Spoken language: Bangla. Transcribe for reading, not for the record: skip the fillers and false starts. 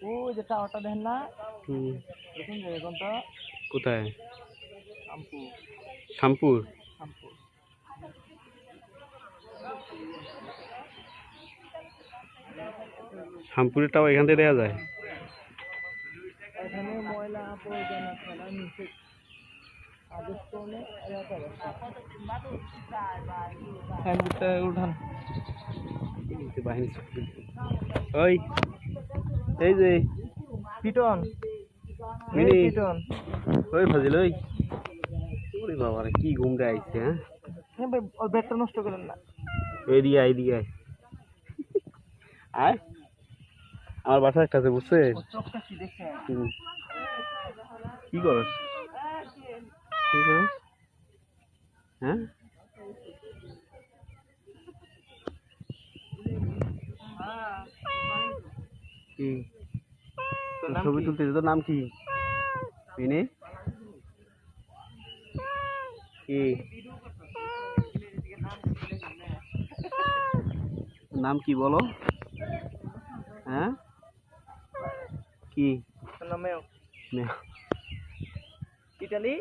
ওই যে টাওয়ারটা দেখেন না? হুম। দেখুন যে কোনটা? কোথায়? শামপুর। শ্যামপুর। শামপুর। শ্যামপুরেরটাও এখান থেকে দেওয়া যায়। এখানে ময়লা আবর্জনা ফেলা নিষেধ। আদেশ ক্রমে এলাকা ব্যবস্থা। হ্যাঁ, ভিতরে উঠান। বাহিনী ওই এই যে পিটন। মিনি পিটন। ওই ফাজিল ওই ওরে বাবা রে কি ঘুমটা আইছে হ্যাঁ হ্যাঁ ভাই, ওর ব্যাগটা নষ্ট করেন না। এদিকে আয় এদিকে আয় আয় আমার বাসার কাছে বুঝছে ওর চোখটা কি দেখছেন? কি করস কি করস হ্যাঁ কি ছবি তুলতে তোর নাম কি মিনি কি নাম কি বলো হ্যাঁ কি নামেও মেয়া ইটালি।